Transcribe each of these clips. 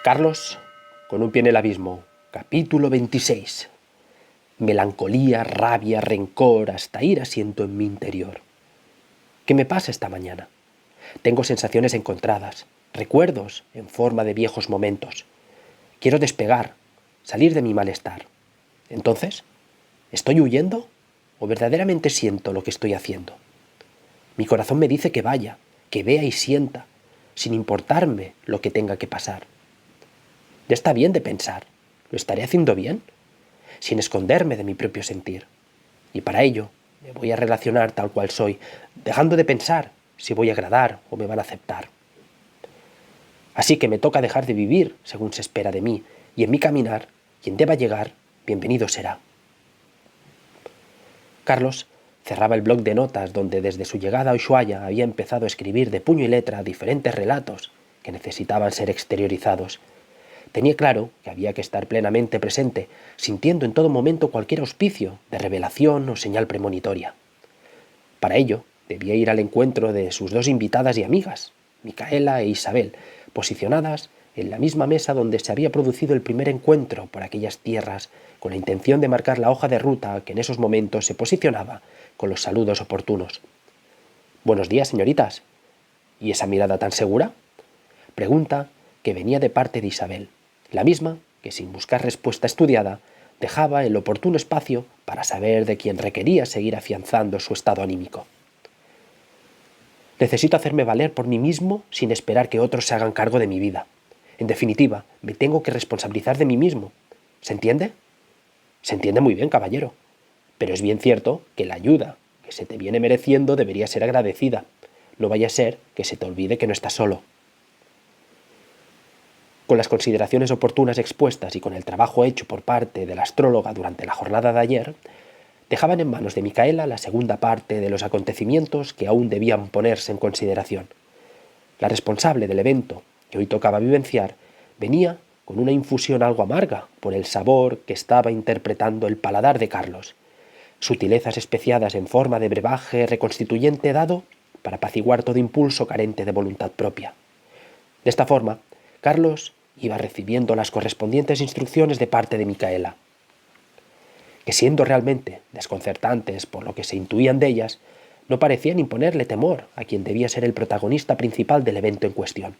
Carlos, con un pie en el abismo, capítulo 26. Melancolía, rabia, rencor, hasta ira siento en mi interior. ¿Qué me pasa esta mañana? Tengo sensaciones encontradas, recuerdos en forma de viejos momentos. Quiero despegar, salir de mi malestar. Entonces, ¿estoy huyendo o verdaderamente siento lo que estoy haciendo? Mi corazón me dice que vaya, que vea y sienta, sin importarme lo que tenga que pasar. Ya está bien de pensar. ¿Lo estaré haciendo bien? Sin esconderme de mi propio sentir. Y para ello me voy a relacionar tal cual soy, dejando de pensar si voy a agradar o me van a aceptar. Así que me toca dejar de vivir según se espera de mí, y en mi caminar, quien deba llegar, bienvenido será. Carlos cerraba el bloc de notas donde desde su llegada a Ushuaia había empezado a escribir de puño y letra diferentes relatos que necesitaban ser exteriorizados. Tenía claro que había que estar plenamente presente, sintiendo en todo momento cualquier auspicio de revelación o señal premonitoria. Para ello, debía ir al encuentro de sus dos invitadas y amigas, Micaela e Isabel, posicionadas en la misma mesa donde se había producido el primer encuentro por aquellas tierras, con la intención de marcar la hoja de ruta que en esos momentos se posicionaba con los saludos oportunos. «Buenos días, señoritas». ¿Y esa mirada tan segura? Pregunta que venía de parte de Isabel, la misma que, sin buscar respuesta estudiada, dejaba el oportuno espacio para saber de quién requería seguir afianzando su estado anímico. Necesito hacerme valer por mí mismo sin esperar que otros se hagan cargo de mi vida. En definitiva, me tengo que responsabilizar de mí mismo. ¿Se entiende? Se entiende muy bien, caballero. Pero es bien cierto que la ayuda que se te viene mereciendo debería ser agradecida. No vaya a ser que se te olvide que no estás solo. Con las consideraciones oportunas expuestas y con el trabajo hecho por parte de la astróloga durante la jornada de ayer, dejaban en manos de Micaela la segunda parte de los acontecimientos que aún debían ponerse en consideración. La responsable del evento que hoy tocaba vivenciar venía con una infusión algo amarga por el sabor que estaba interpretando el paladar de Carlos, sutilezas especiadas en forma de brebaje reconstituyente dado para apaciguar todo impulso carente de voluntad propia. De esta forma, Carlos iba recibiendo las correspondientes instrucciones de parte de Micaela, que siendo realmente desconcertantes por lo que se intuían de ellas, no parecían imponerle temor a quien debía ser el protagonista principal del evento en cuestión.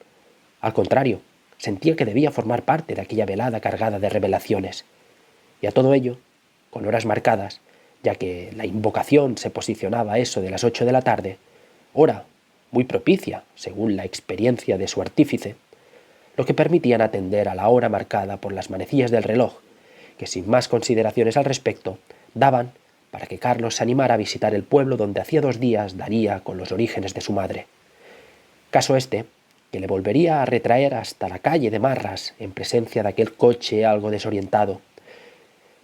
Al contrario, sentía que debía formar parte de aquella velada cargada de revelaciones. Y a todo ello, con horas marcadas, ya que la invocación se posicionaba a eso de las 8 de la tarde, hora muy propicia, según la experiencia de su artífice, lo que permitían atender a la hora marcada por las manecillas del reloj, que sin más consideraciones al respecto, daban para que Carlos se animara a visitar el pueblo donde hacía 2 días daría con los orígenes de su madre. Caso este, que le volvería a retraer hasta la calle de Marras en presencia de aquel coche algo desorientado.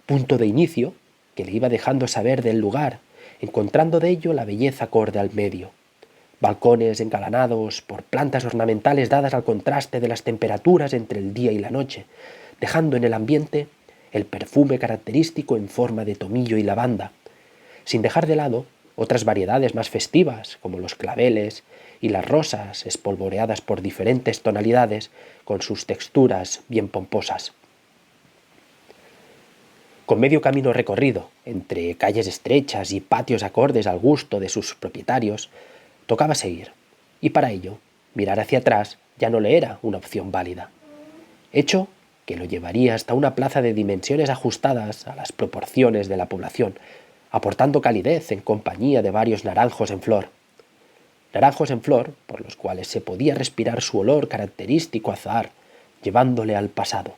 Punto de inicio que le iba dejando saber del lugar, encontrando de ello la belleza acorde al medio. Balcones engalanados por plantas ornamentales dadas al contraste de las temperaturas entre el día y la noche, dejando en el ambiente el perfume característico en forma de tomillo y lavanda, sin dejar de lado otras variedades más festivas como los claveles y las rosas espolvoreadas por diferentes tonalidades con sus texturas bien pomposas. Con medio camino recorrido, entre calles estrechas y patios acordes al gusto de sus propietarios, tocaba seguir, y para ello, mirar hacia atrás ya no le era una opción válida. Hecho que lo llevaría hasta una plaza de dimensiones ajustadas a las proporciones de la población, aportando calidez en compañía de varios naranjos en flor. Naranjos en flor por los cuales se podía respirar su olor característico a azahar, llevándole al pasado.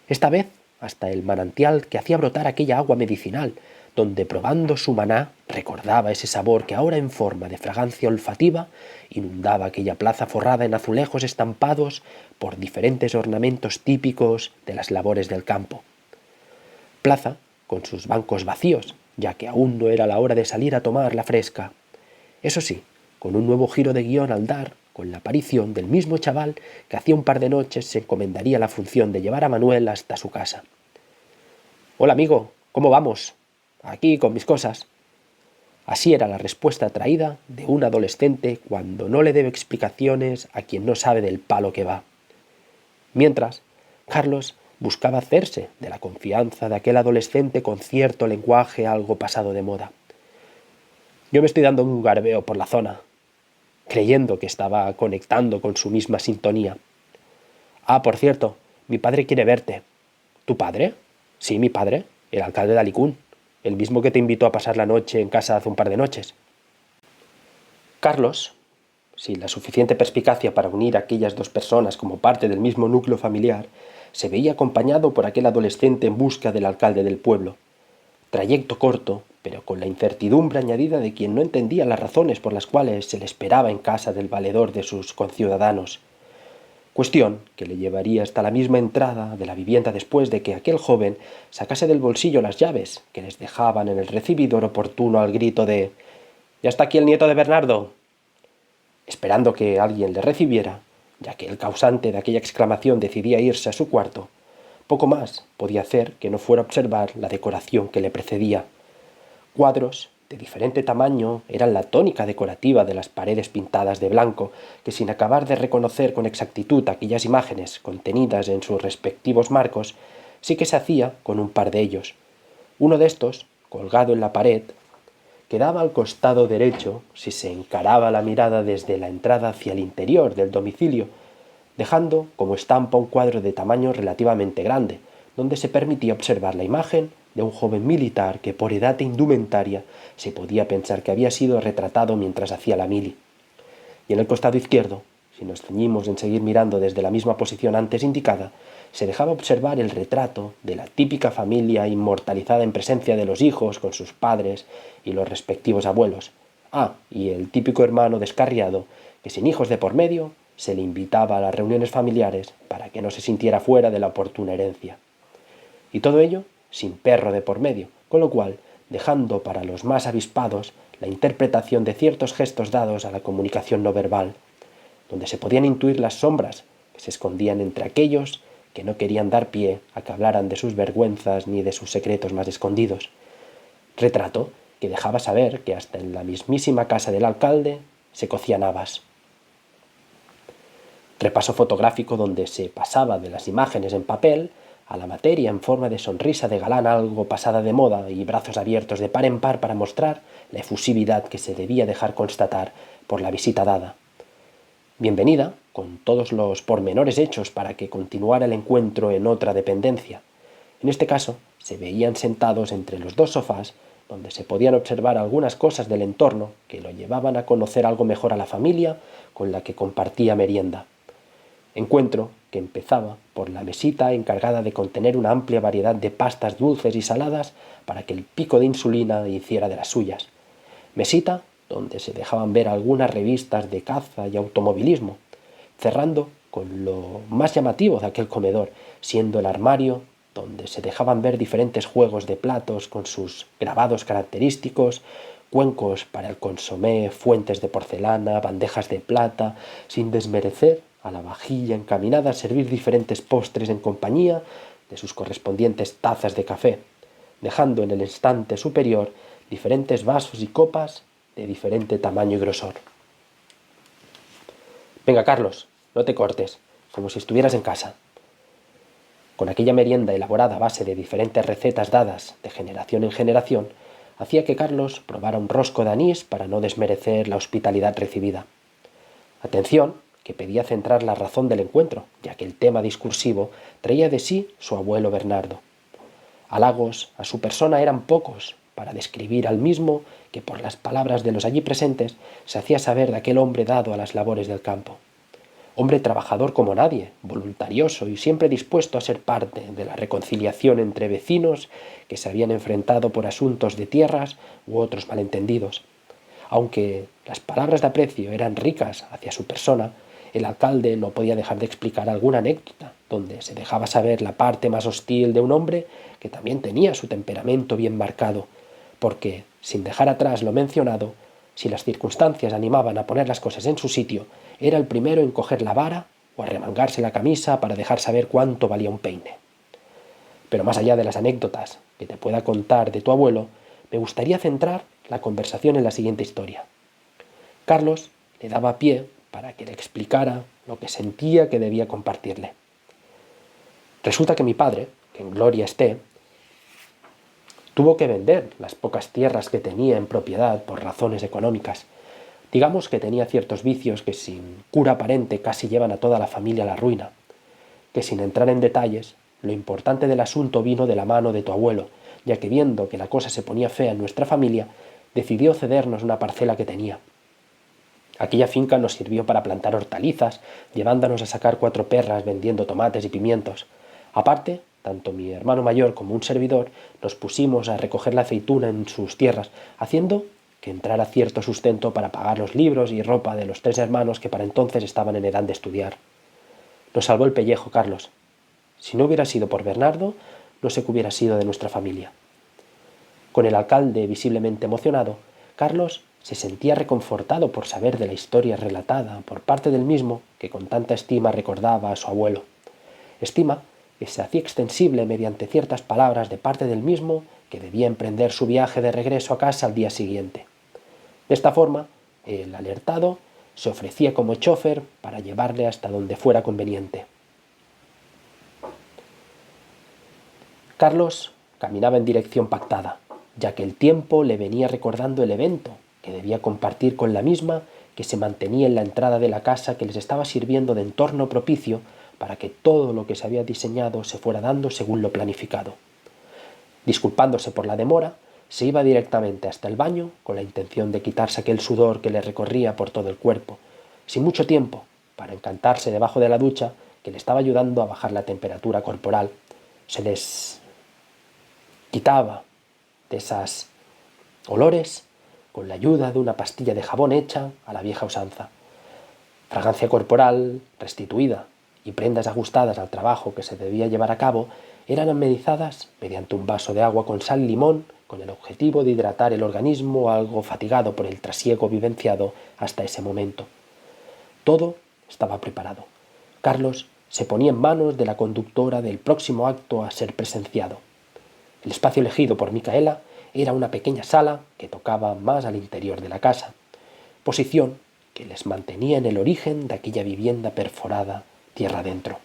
Esta vez hasta el manantial que hacía brotar aquella agua medicinal, donde probando su maná recordaba ese sabor que ahora en forma de fragancia olfativa inundaba aquella plaza forrada en azulejos estampados por diferentes ornamentos típicos de las labores del campo. Plaza con sus bancos vacíos, ya que aún no era la hora de salir a tomar la fresca. Eso sí, con un nuevo giro de guión al dar con la aparición del mismo chaval que hacía un par de noches se encomendaría la función de llevar a Manuel hasta su casa. «Hola, amigo, ¿cómo vamos? Aquí con mis cosas». Así era la respuesta traída de un adolescente cuando no le debe explicaciones a quien no sabe del palo que va. Mientras, Carlos buscaba hacerse de la confianza de aquel adolescente con cierto lenguaje algo pasado de moda. Yo me estoy dando un garbeo por la zona, creyendo que estaba conectando con su misma sintonía. Ah, por cierto, mi padre quiere verte. ¿Tu padre? Sí, mi padre, el alcalde de Alicún, el mismo que te invitó a pasar la noche en casa hace un par de noches. Carlos, sin la suficiente perspicacia para unir a aquellas dos personas como parte del mismo núcleo familiar, se veía acompañado por aquel adolescente en busca del alcalde del pueblo. Trayecto corto, pero con la incertidumbre añadida de quien no entendía las razones por las cuales se le esperaba en casa del valedor de sus conciudadanos. Cuestión que le llevaría hasta la misma entrada de la vivienda después de que aquel joven sacase del bolsillo las llaves que les dejaban en el recibidor oportuno al grito de «¡Ya está aquí el nieto de Bernardo!», esperando que alguien le recibiera, ya que el causante de aquella exclamación decidía irse a su cuarto. Poco más podía hacer que no fuera a observar la decoración que le precedía. Cuadros de diferente tamaño eran la tónica decorativa de las paredes pintadas de blanco, que sin acabar de reconocer con exactitud aquellas imágenes contenidas en sus respectivos marcos, sí que se hacía con un par de ellos. Uno de estos, colgado en la pared, quedaba al costado derecho si se encaraba la mirada desde la entrada hacia el interior del domicilio, dejando como estampa un cuadro de tamaño relativamente grande, donde se permitía observar la imagen de un joven militar que por edad e indumentaria se podía pensar que había sido retratado mientras hacía la mili. Y en el costado izquierdo, si nos ceñimos en seguir mirando desde la misma posición antes indicada, se dejaba observar el retrato de la típica familia inmortalizada en presencia de los hijos con sus padres y los respectivos abuelos. Ah, y el típico hermano descarriado que sin hijos de por medio se le invitaba a las reuniones familiares para que no se sintiera fuera de la oportuna herencia. Y todo ello sin perro de por medio, con lo cual, dejando para los más avispados la interpretación de ciertos gestos dados a la comunicación no verbal, donde se podían intuir las sombras que se escondían entre aquellos que no querían dar pie a que hablaran de sus vergüenzas ni de sus secretos más escondidos. Retrato que dejaba saber que hasta en la mismísima casa del alcalde se cocían habas. Repaso fotográfico donde se pasaba de las imágenes en papel a la materia en forma de sonrisa de galán algo pasada de moda y brazos abiertos de par en par para mostrar la efusividad que se debía dejar constatar por la visita dada. Bienvenida, con todos los pormenores hechos para que continuara el encuentro en otra dependencia. En este caso, se veían sentados entre los dos sofás, donde se podían observar algunas cosas del entorno que lo llevaban a conocer algo mejor a la familia con la que compartía merienda. Encuentro que empezaba por la mesita encargada de contener una amplia variedad de pastas dulces y saladas para que el pico de insulina hiciera de las suyas. Mesita donde se dejaban ver algunas revistas de caza y automovilismo, cerrando con lo más llamativo de aquel comedor, siendo el armario donde se dejaban ver diferentes juegos de platos con sus grabados característicos, cuencos para el consomé, fuentes de porcelana, bandejas de plata, sin desmerecer a la vajilla encaminada a servir diferentes postres en compañía de sus correspondientes tazas de café, dejando en el estante superior diferentes vasos y copas de diferente tamaño y grosor. «Venga, Carlos, no te cortes, como si estuvieras en casa». Con aquella merienda elaborada a base de diferentes recetas dadas de generación en generación, hacía que Carlos probara un rosco de anís para no desmerecer la hospitalidad recibida. Atención, que pedía centrar la razón del encuentro, ya que el tema discursivo traía de sí su abuelo Bernardo. Halagos a su persona eran pocos para describir al mismo que por las palabras de los allí presentes se hacía saber de aquel hombre dado a las labores del campo. Hombre trabajador como nadie, voluntarioso y siempre dispuesto a ser parte de la reconciliación entre vecinos que se habían enfrentado por asuntos de tierras u otros malentendidos. Aunque las palabras de aprecio eran ricas hacia su persona, el alcalde no podía dejar de explicar alguna anécdota donde se dejaba saber la parte más hostil de un hombre que también tenía su temperamento bien marcado, porque, sin dejar atrás lo mencionado, si las circunstancias animaban a poner las cosas en su sitio, era el primero en coger la vara o a remangarse la camisa para dejar saber cuánto valía un peine. Pero más allá de las anécdotas que te pueda contar de tu abuelo, me gustaría centrar la conversación en la siguiente historia. Carlos le daba pie para que le explicara lo que sentía que debía compartirle. Resulta que mi padre, que en gloria esté, tuvo que vender las pocas tierras que tenía en propiedad por razones económicas. Digamos que tenía ciertos vicios que sin cura aparente casi llevan a toda la familia a la ruina, que sin entrar en detalles, lo importante del asunto vino de la mano de tu abuelo, ya que viendo que la cosa se ponía fea en nuestra familia, decidió cedernos una parcela que tenía. Aquella finca nos sirvió para plantar hortalizas, llevándonos a sacar 4 perras vendiendo tomates y pimientos. Aparte, tanto mi hermano mayor como un servidor nos pusimos a recoger la aceituna en sus tierras, haciendo que entrara cierto sustento para pagar los libros y ropa de los 3 hermanos que para entonces estaban en edad de estudiar. Nos salvó el pellejo, Carlos. Si no hubiera sido por Bernardo, no sé qué hubiera sido de nuestra familia. Con el alcalde visiblemente emocionado, Carlos se sentía reconfortado por saber de la historia relatada por parte del mismo que con tanta estima recordaba a su abuelo. Estima que se hacía extensible mediante ciertas palabras de parte del mismo que debía emprender su viaje de regreso a casa al día siguiente. De esta forma, el alertado se ofrecía como chofer para llevarle hasta donde fuera conveniente. Carlos caminaba en dirección pactada, ya que el tiempo le venía recordando el evento que debía compartir con la misma que se mantenía en la entrada de la casa que les estaba sirviendo de entorno propicio para que todo lo que se había diseñado se fuera dando según lo planificado. Disculpándose por la demora, se iba directamente hasta el baño con la intención de quitarse aquel sudor que le recorría por todo el cuerpo, sin mucho tiempo, para encantarse debajo de la ducha que le estaba ayudando a bajar la temperatura corporal. Se les quitaba de esas olores con la ayuda de una pastilla de jabón hecha a la vieja usanza. Fragancia corporal restituida y prendas ajustadas al trabajo que se debía llevar a cabo eran amenizadas mediante un vaso de agua con sal y limón con el objetivo de hidratar el organismo algo fatigado por el trasiego vivenciado hasta ese momento. Todo estaba preparado. Carlos se ponía en manos de la conductora del próximo acto a ser presenciado. El espacio elegido por Micaela era una pequeña sala que tocaba más al interior de la casa, posición que les mantenía en el origen de aquella vivienda perforada tierra adentro.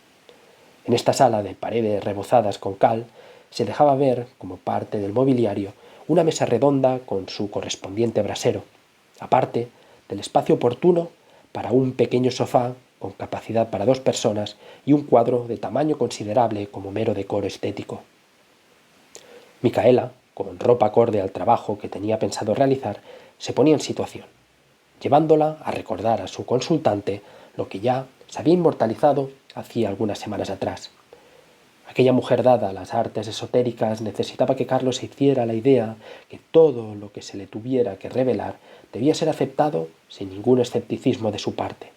En esta sala de paredes rebozadas con cal se dejaba ver, como parte del mobiliario, una mesa redonda con su correspondiente brasero, aparte del espacio oportuno para un pequeño sofá con capacidad para 2 personas y un cuadro de tamaño considerable como mero decoro estético. Micaela, con ropa acorde al trabajo que tenía pensado realizar, se ponía en situación, llevándola a recordar a su consultante lo que ya se había inmortalizado hacía algunas semanas atrás. Aquella mujer dada a las artes esotéricas necesitaba que Carlos se hiciera la idea que todo lo que se le tuviera que revelar debía ser aceptado sin ningún escepticismo de su parte.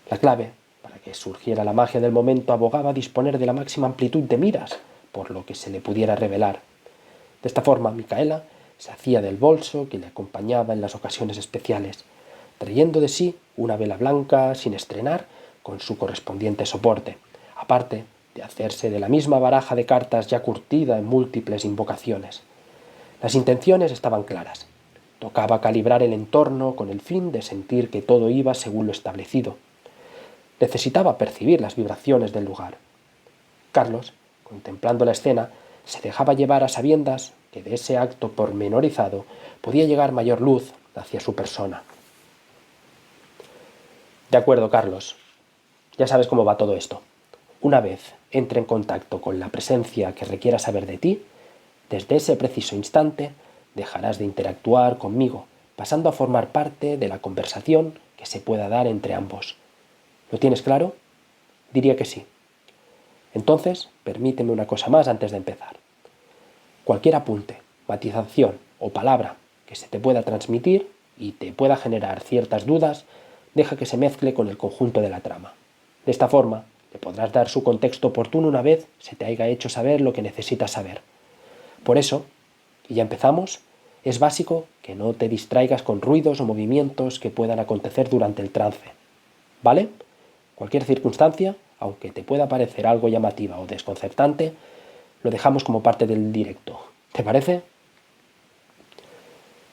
La clave, para que surgiera la magia del momento, abogaba disponer de la máxima amplitud de miras por lo que se le pudiera revelar. De esta forma, Micaela se hacía del bolso que le acompañaba en las ocasiones especiales, trayendo de sí una vela blanca sin estrenar con su correspondiente soporte, aparte de hacerse de la misma baraja de cartas ya curtida en múltiples invocaciones. Las intenciones estaban claras. Tocaba calibrar el entorno con el fin de sentir que todo iba según lo establecido. Necesitaba percibir las vibraciones del lugar. Carlos, contemplando la escena, se dejaba llevar a sabiendas que de ese acto pormenorizado podía llegar mayor luz hacia su persona. De acuerdo, Carlos. Ya sabes cómo va todo esto. Una vez entre en contacto con la presencia que requiera saber de ti, desde ese preciso instante dejarás de interactuar conmigo, pasando a formar parte de la conversación que se pueda dar entre ambos. ¿Lo tienes claro? Diría que sí. Entonces, permíteme una cosa más antes de empezar. Cualquier apunte, matización o palabra que se te pueda transmitir y te pueda generar ciertas dudas, deja que se mezcle con el conjunto de la trama. De esta forma, le podrás dar su contexto oportuno una vez se te haya hecho saber lo que necesitas saber. Por eso, y ya empezamos, es básico que no te distraigas con ruidos o movimientos que puedan acontecer durante el trance. ¿Vale? Cualquier circunstancia, aunque te pueda parecer algo llamativa o desconcertante, lo dejamos como parte del directo. ¿Te parece?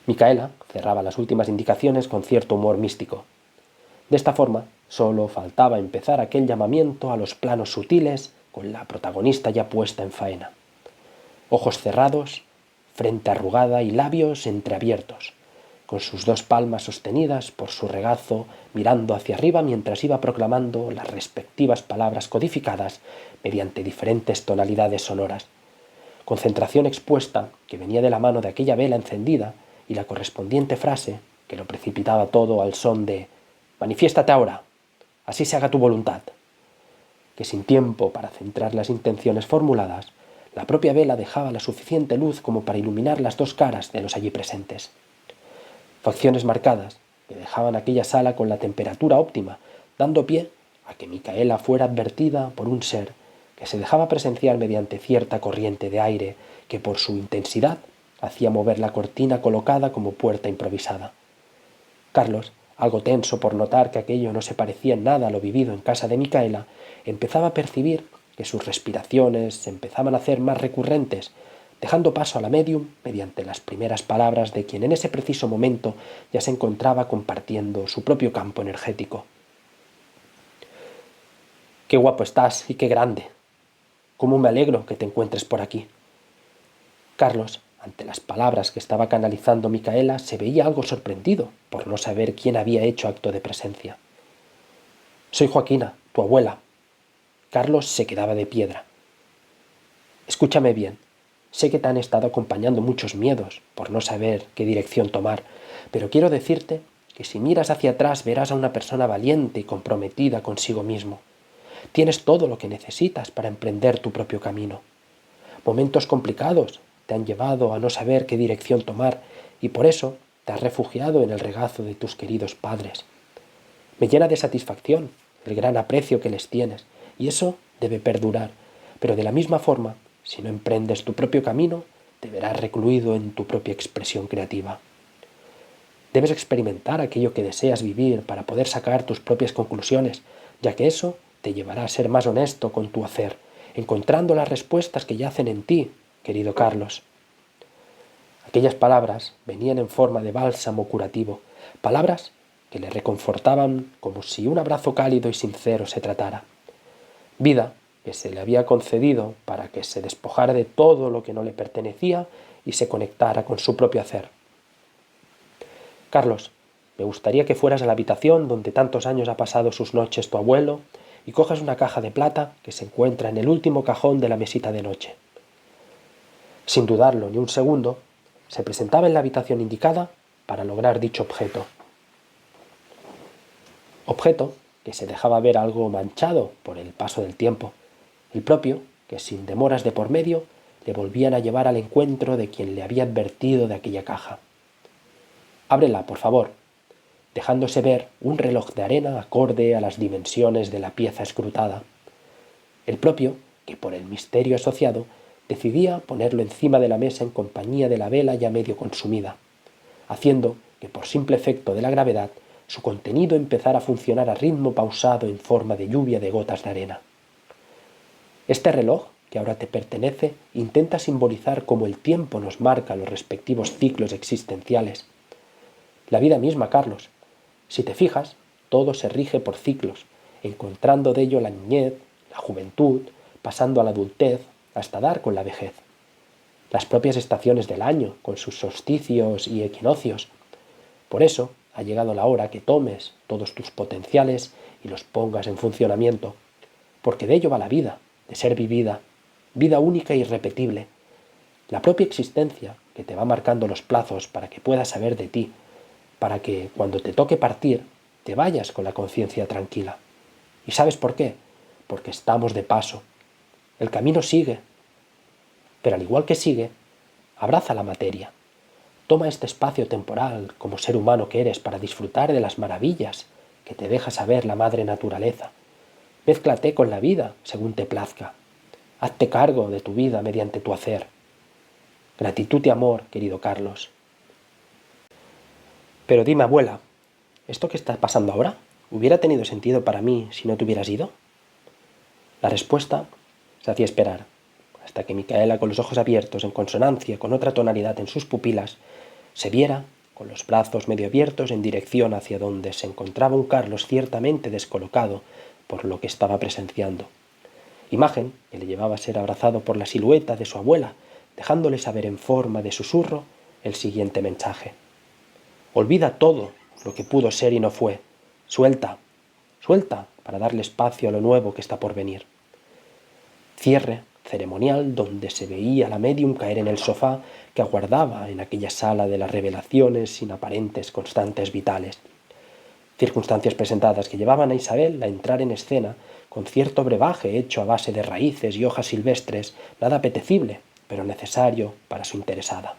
Micaela cerraba las últimas indicaciones con cierto humor místico. De esta forma, solo faltaba empezar aquel llamamiento a los planos sutiles con la protagonista ya puesta en faena. Ojos cerrados, frente arrugada y labios entreabiertos, con sus dos palmas sostenidas por su regazo, mirando hacia arriba mientras iba proclamando las respectivas palabras codificadas mediante diferentes tonalidades sonoras. Concentración expuesta que venía de la mano de aquella vela encendida y la correspondiente frase que lo precipitaba todo al son de «Manifiéstate ahora, así se haga tu voluntad», que sin tiempo para centrar las intenciones formuladas, la propia vela dejaba la suficiente luz como para iluminar las dos caras de los allí presentes. Facciones marcadas que dejaban aquella sala con la temperatura óptima, dando pie a que Micaela fuera advertida por un ser que se dejaba presenciar mediante cierta corriente de aire que por su intensidad hacía mover la cortina colocada como puerta improvisada. Carlos, algo tenso por notar que aquello no se parecía en nada a lo vivido en casa de Micaela, empezaba a percibir que sus respiraciones se empezaban a hacer más recurrentes, dejando paso a la médium mediante las primeras palabras de quien en ese preciso momento ya se encontraba compartiendo su propio campo energético. «Qué guapo estás y qué grande. Cómo me alegro que te encuentres por aquí». Carlos, ante las palabras que estaba canalizando Micaela, se veía algo sorprendido por no saber quién había hecho acto de presencia. «Soy Joaquina, tu abuela». Carlos se quedaba de piedra. «Escúchame bien. Sé que te han estado acompañando muchos miedos por no saber qué dirección tomar, pero quiero decirte que si miras hacia atrás verás a una persona valiente y comprometida consigo mismo. Tienes todo lo que necesitas para emprender tu propio camino. Momentos complicados te han llevado a no saber qué dirección tomar y por eso te has refugiado en el regazo de tus queridos padres. Me llena de satisfacción el gran aprecio que les tienes y eso debe perdurar, pero de la misma forma, si no emprendes tu propio camino, te verás recluido en tu propia expresión creativa. Debes experimentar aquello que deseas vivir para poder sacar tus propias conclusiones, ya que eso te llevará a ser más honesto con tu hacer, encontrando las respuestas que yacen en ti, querido Carlos». Aquellas palabras venían en forma de bálsamo curativo, palabras que le reconfortaban como si un abrazo cálido y sincero se tratara. Vida que se le había concedido para que se despojara de todo lo que no le pertenecía y se conectara con su propio hacer. «Carlos, me gustaría que fueras a la habitación donde tantos años ha pasado sus noches tu abuelo y cojas una caja de plata que se encuentra en el último cajón de la mesita de noche». Sin dudarlo ni un segundo, se presentaba en la habitación indicada para lograr dicho objeto. Objeto que se dejaba ver algo manchado por el paso del tiempo, el propio que sin demoras de por medio le volvían a llevar al encuentro de quien le había advertido de aquella caja. «Ábrela, por favor», dejándose ver un reloj de arena acorde a las dimensiones de la pieza escrutada. El propio, que por el misterio asociado, decidía ponerlo encima de la mesa en compañía de la vela ya medio consumida, haciendo que por simple efecto de la gravedad su contenido empezara a funcionar a ritmo pausado en forma de lluvia de gotas de arena. Este reloj, que ahora te pertenece, intenta simbolizar cómo el tiempo nos marca los respectivos ciclos existenciales. La vida misma, Carlos. Si te fijas, todo se rige por ciclos, encontrando de ello la niñez, la juventud, pasando a la adultez, hasta dar con la vejez. Las propias estaciones del año, con sus solsticios y equinoccios. Por eso ha llegado la hora que tomes todos tus potenciales y los pongas en funcionamiento, porque de ello va la vida, de ser vivida, vida única e irrepetible, la propia existencia que te va marcando los plazos para que puedas saber de ti, para que, cuando te toque partir, te vayas con la conciencia tranquila. ¿Y sabes por qué? Porque estamos de paso. El camino sigue. Pero al igual que sigue, abraza la materia. Toma este espacio temporal como ser humano que eres para disfrutar de las maravillas que te deja saber la madre naturaleza. Mézclate con la vida según te plazca. Hazte cargo de tu vida mediante tu hacer. Gratitud y amor, querido Carlos. Pero dime, abuela, ¿esto que está pasando ahora hubiera tenido sentido para mí si no te hubieras ido? La respuesta se hacía esperar, hasta que Micaela, con los ojos abiertos en consonancia con otra tonalidad en sus pupilas, se viera, con los brazos medio abiertos en dirección hacia donde se encontraba un Carlos ciertamente descolocado por lo que estaba presenciando. imagen que le llevaba a ser abrazado por la silueta de su abuela, dejándole saber en forma de susurro el siguiente mensaje: olvida todo lo que pudo ser y no fue, suelta, suelta para darle espacio a lo nuevo que está por venir. Cierre ceremonial donde se veía a la médium caer en el sofá que aguardaba en aquella sala de las revelaciones sin aparentes constantes vitales. Circunstancias presentadas que llevaban a Isabel a entrar en escena con cierto brebaje hecho a base de raíces y hojas silvestres, nada apetecible, pero necesario para su interesada.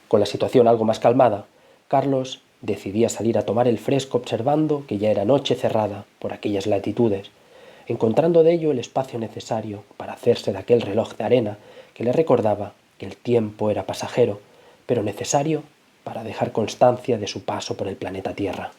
Con la situación algo más calmada, Carlos decidía salir a tomar el fresco observando que ya era noche cerrada por aquellas latitudes, encontrando de ello el espacio necesario para hacerse de aquel reloj de arena que le recordaba que el tiempo era pasajero, pero necesario para dejar constancia de su paso por el planeta Tierra.